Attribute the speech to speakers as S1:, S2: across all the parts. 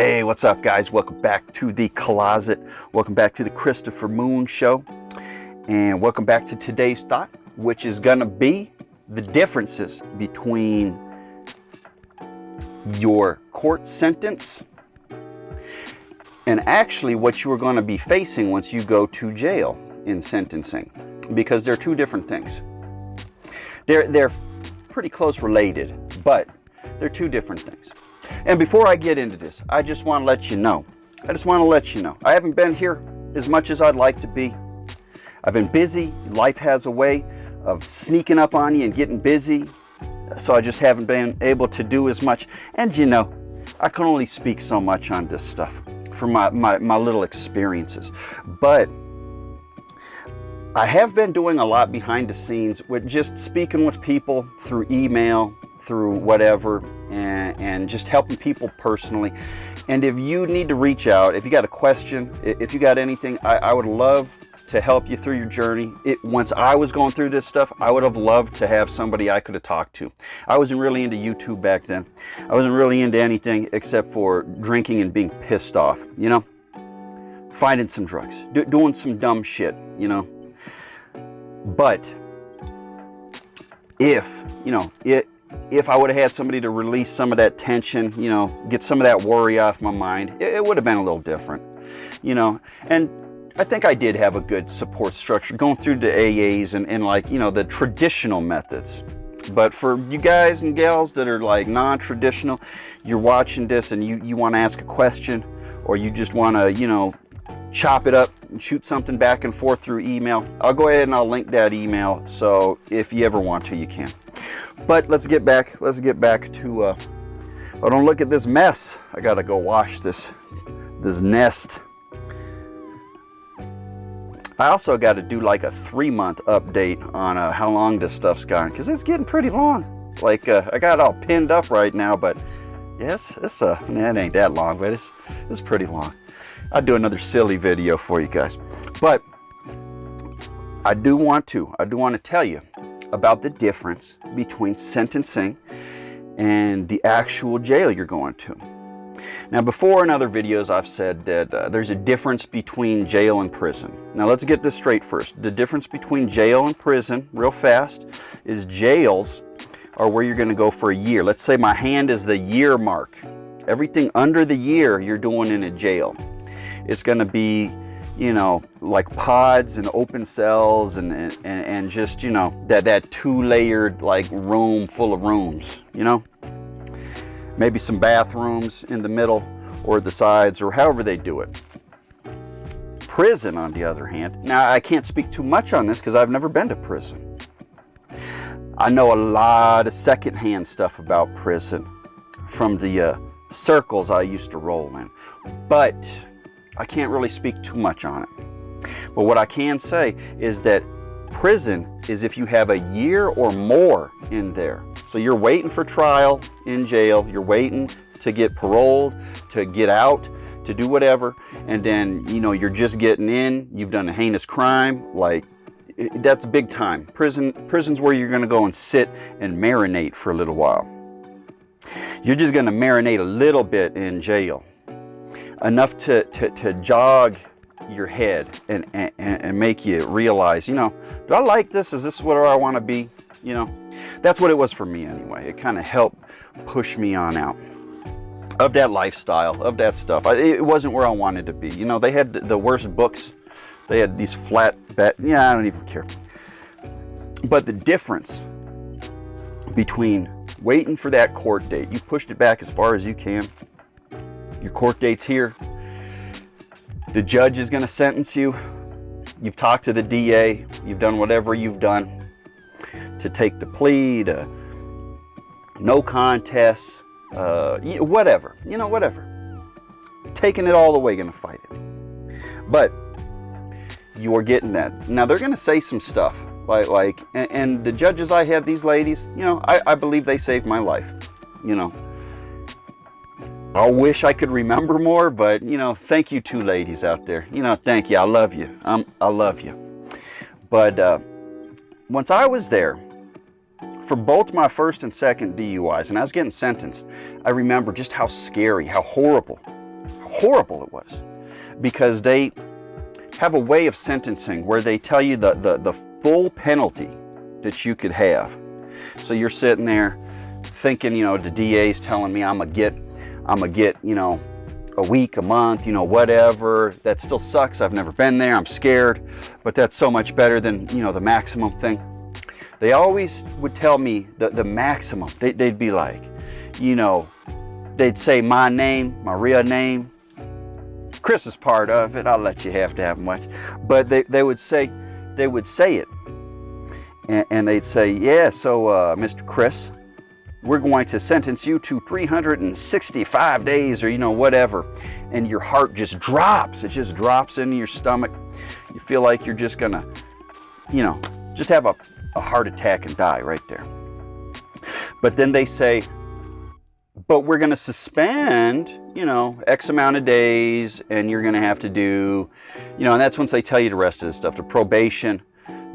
S1: Hey, what's up, guys? Welcome back to the closet. Welcome back to the Christopher Moon Show. And welcome back to today's thought, which is going to be the differences between your court sentence and actually what you are going to be facing once you go to jail in sentencing. Because they're two different things. They're pretty close related, but they're two different things. And before I get into this, I just want to let you know. I haven't been here as much as I'd like to be. I've been busy. Life has a way of sneaking up on you and getting busy. So I just haven't been able to do as much. And you know, I can only speak so much on this stuff from my little experiences. But I have been doing a lot behind the scenes with just speaking with people through email, through whatever, and just helping people personally. And if you need to reach out, if you got a question, if you got anything, I would love to help you through your journey. Once I was going through this stuff, I would have loved to have somebody I could have talked to. I wasn't really into YouTube back then. I wasn't really into anything except for drinking and being pissed off, you know? Finding some drugs, doing some dumb shit, you know? But if I would have had somebody to release some of that tension, you know, get some of that worry off my mind, it would have been a little different, you know. And I think I did have a good support structure going through the AAs and like, you know, the traditional methods. But for you guys and gals that are like non-traditional, you're watching this and you want to ask a question, or you just want to, you know, chop it up and shoot something back and forth through email, I'll go ahead and I'll link that email, so if you ever want to, you can. But let's get back to oh, don't look at this mess. I gotta go wash this nest. I also got to do like a 3-month update on how long this stuff's gone, because it's getting pretty long. Like I got it all pinned up right now, but yes, it ain't that long, but it's pretty long. I'll do another silly video for you guys. But I do want to tell you about the difference between sentencing and the actual jail you're going to. Now, before in other videos, I've said that there's a difference between jail and prison. Now, let's get this straight first. The difference between jail and prison, real fast, is jails are where you're going to go for a year. Let's say my hand is the year mark. Everything under the year you're doing in a jail. It's going to be, you know, like pods and open cells and just, you know, that 2-layered like room full of rooms, you know. Maybe some bathrooms in the middle or the sides or however they do it. Prison, on the other hand, now I can't speak too much on this because I've never been to prison. I know a lot of secondhand stuff about prison from the circles I used to roll in, but I can't really speak too much on it. But what I can say is that prison is if you have a year or more in there. So you're waiting for trial in jail, you're waiting to get paroled, to get out, to do whatever, and then, you know, you're just getting in, you've done a heinous crime, like, that's big time. Prison's where you're going to go and sit and marinate for a little while. You're just going to marinate a little bit in jail. Enough to jog your head and make you realize, you know, do I like this? Is this where I want to be? You know, that's what it was for me anyway. It kind of helped push me on out of that lifestyle, of that stuff. It wasn't where I wanted to be. You know, they had the worst books. They had these flat yeah, I don't even care. But the difference between waiting for that court date, you pushed it back as far as you can. Your court date's here. The judge is going to sentence you. You've talked to the DA. You've done whatever you've done to take the plea, to no contest, whatever. You know, whatever. Taking it all the way, going to fight it. But you are getting that. Now, they're going to say some stuff. And the judges I had, these ladies, you know, I believe they saved my life. You know. I wish I could remember more, but, you know, thank you two ladies out there. You know, thank you. I love you. I love you. But once I was there, for both my first and second DUIs, and I was getting sentenced, I remember just how scary, how horrible horrible it was, because they have a way of sentencing where they tell you the full penalty that you could have. So you're sitting there thinking, you know, the DA's telling me I'm gonna get, you know, a week, a month, you know, whatever. That still sucks. I've never been there. I'm scared, but that's so much better than, you know, the maximum thing. They always would tell me the maximum. They'd be like, you know, they'd say my name, my real name. Chris is part of it. I'll let you have to have much. But they would say it. And they'd say, yeah, so Mr. Chris, we're going to sentence you to 365 days or, you know, whatever. And your heart just drops. It just drops into your stomach. You feel like you're just going to, you know, just have a heart attack and die right there. But then they say, but we're going to suspend, you know, X amount of days, and you're going to have to do, you know, and that's once they tell you the rest of the stuff, the probation,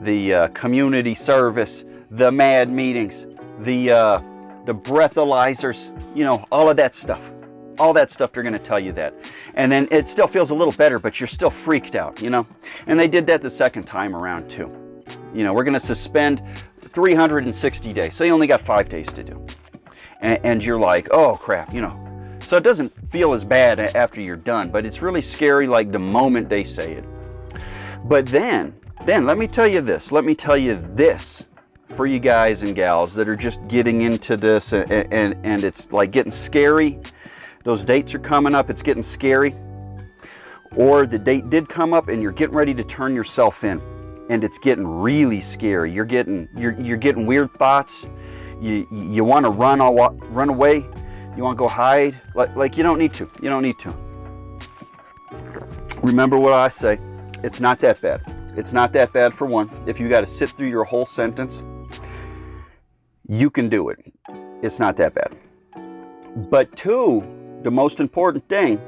S1: the community service, the MAD meetings, the breathalyzers, you know, all of that stuff. All that stuff, they're going to tell you that. And then it still feels a little better, but you're still freaked out, you know. And they did that the second time around too. You know, we're going to suspend 360 days. So you only got 5 days to do. And you're like, oh crap, you know. So it doesn't feel as bad after you're done, but it's really scary like the moment they say it. But then let me tell you this. Let me tell you this for you guys and gals that are just getting into this and it's like getting scary. Those dates are coming up, it's getting scary. Or the date did come up and you're getting ready to turn yourself in and it's getting really scary. You're getting weird thoughts. You want to run away. You want to go hide. Like you don't need to. You don't need to. Remember what I say. It's not that bad. It's not that bad for one. If you got to sit through your whole sentence, you can do it. It's not that bad. But two, the most important thing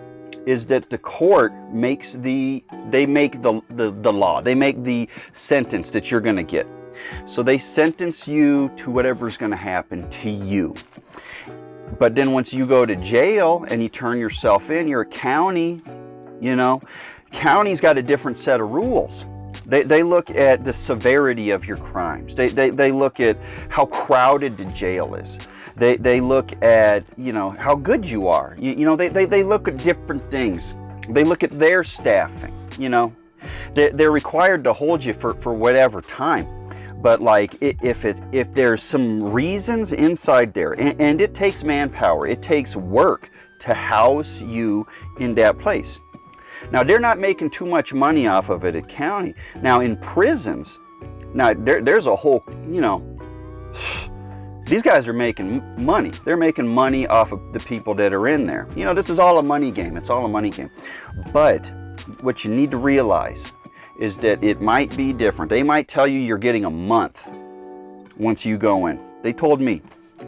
S1: is that the court makes the law. They make the sentence that you're going to get. So they sentence you to whatever's going to happen to you. But then once you go to jail and you turn yourself in, you're a county, you know. County's got a different set of rules. They look at the severity of your crimes. They look at how crowded the jail is. They look at, you know, how good you are. You know, they look at different things. They look at their staffing, you know. They're required to hold you for whatever time. But like if there's some reasons inside there, and it takes manpower, it takes work to house you in that place. Now they're not making too much money off of it at county. Now in prisons, now there's a whole, you know, these guys are making money. They're making money off of the people that are in there. You know, this is all a money game. It's all a money game. But what you need to realize is that it might be different. They might tell you you're getting a month once you go in. They told me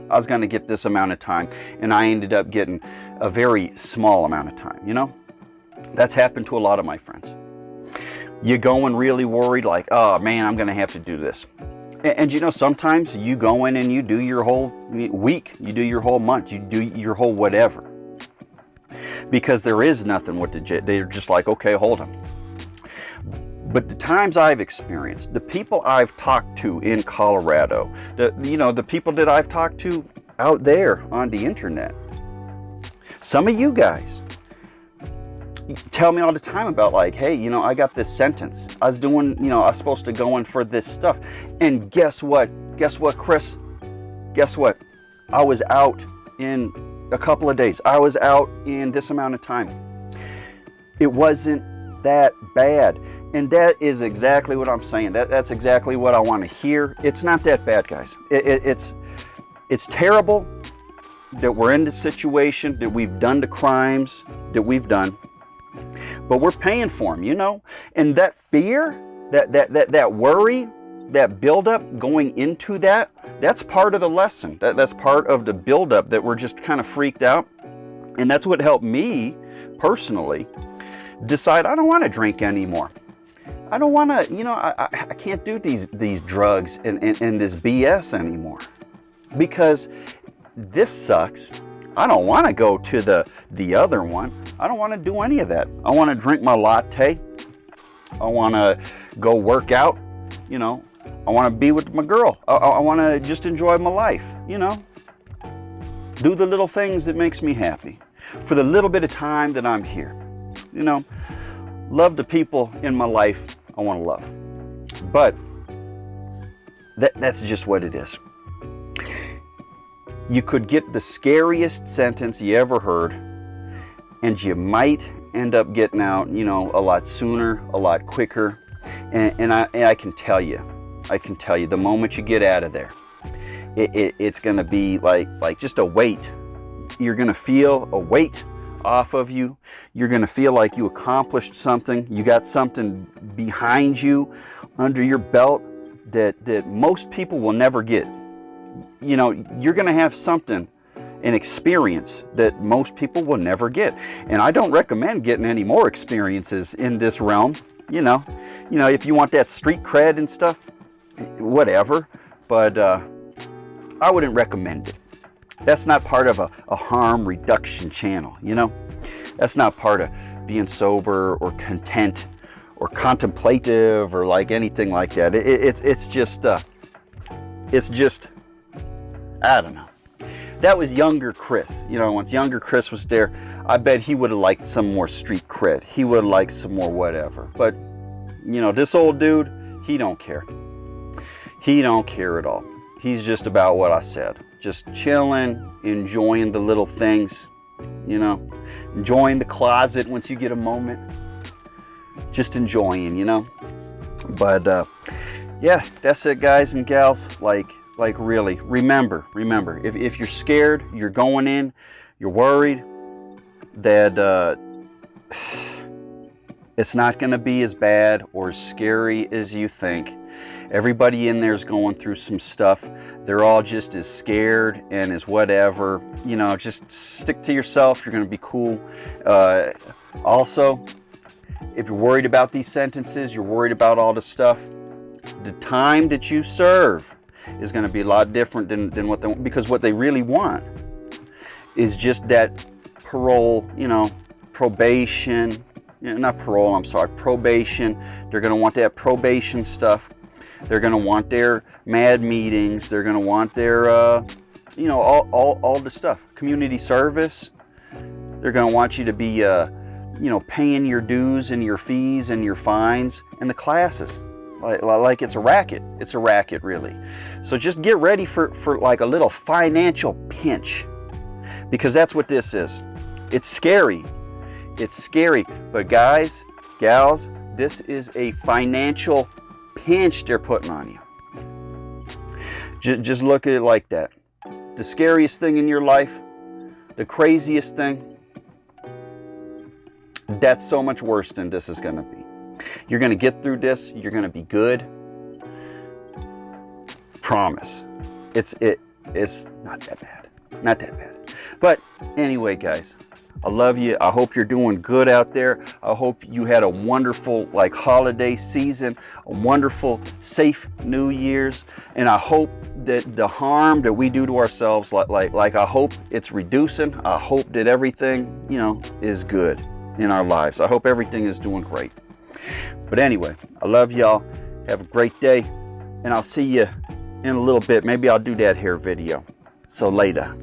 S1: I was going to get this amount of time, and I ended up getting a very small amount of time, you know? That's happened to a lot of my friends. You go in really worried, like, oh man, I'm going to have to do this. And you know, sometimes you go in and you do your whole week, you do your whole month, you do your whole whatever. Because there is nothing with the jail. They're just like, okay, hold on. But the times I've experienced, the people I've talked to in Colorado, the people that I've talked to out there on the internet, some of you guys tell me all the time about like, hey, you know, I got this sentence. I was doing, you know, I was supposed to go in for this stuff. And guess what? Guess what, Chris? Guess what? I was out in a couple of days. I was out in this amount of time. It wasn't that bad. And that is exactly what I'm saying. That's exactly what I want to hear. It's not that bad, guys. It's terrible that we're in this situation, that we've done the crimes that we've done, but we're paying for them, you know. And that fear, that worry, that buildup going into that's part of the lesson. That's part of the buildup, that we're just kind of freaked out. And that's what helped me personally decide I don't want to drink anymore. I don't want to, you know, I can't do these drugs and this BS anymore, because this sucks. I don't want to go to the other one. I don't want to do any of that. I want to drink my latte. I want to go work out, you know. I want to be with my girl. I want to just enjoy my life, you know. Do the little things that makes me happy for the little bit of time that I'm here, you know. Love the people in my life I want to love. But that's just what it is. You could get the scariest sentence you ever heard, and you might end up getting out, you know, a lot sooner, a lot quicker. And I can tell you, the moment you get out of there, it's going to be like just a weight. You're going to feel a weight off of you. You're going to feel like you accomplished something. You got something behind you, under your belt that most people will never get. You know, you're going to have something, an experience that most people will never get. And I don't recommend getting any more experiences in this realm. You know, if you want that street cred and stuff, whatever. But I wouldn't recommend it. That's not part of a harm reduction channel, you know. That's not part of being sober or content or contemplative or like anything like that. It's just I don't know. That was younger Chris. You know, once younger Chris was there, I bet he would have liked some more street cred. He would have liked some more whatever. But, you know, this old dude, he don't care. He don't care at all. He's just about what I said. Just chilling, enjoying the little things, you know. Enjoying the closet once you get a moment. Just enjoying, you know. But, yeah, that's it, guys and gals. Like really, remember, if you're scared, you're going in, you're worried that it's not going to be as bad or as scary as you think. Everybody in there is going through some stuff. They're all just as scared and as whatever. You know, just stick to yourself. You're going to be cool. Also, if you're worried about these sentences, you're worried about all this stuff, the time that you serve is going to be a lot different than what they want, because what they really want is just that parole, you know, probation, you know, not parole, I'm sorry, probation. They're going to want that probation stuff. They're going to want their MAD meetings. They're going to want their, you know, all the stuff. Community service. They're going to want you to be, you know, paying your dues and your fees and your fines and the classes. Like it's a racket. It's a racket, really. So just get ready for like a little financial pinch, because that's what this is. It's scary. It's scary. But guys, gals, this is a financial pinch they're putting on you. Just look at it like that. The scariest thing in your life, the craziest thing, that's so much worse than this is going to be. You're going to get through this. You're going to be good. Promise. It's not that bad. Not that bad. But anyway, guys, I love you. I hope you're doing good out there. I hope you had a wonderful holiday season, a wonderful, safe New Year's. And I hope that the harm that we do to ourselves, I hope it's reducing. I hope that everything, you know, is good in our lives. I hope everything is doing great. But anyway, I love y'all. Have a great day, and I'll see you in a little bit. Maybe I'll do that hair video. So later.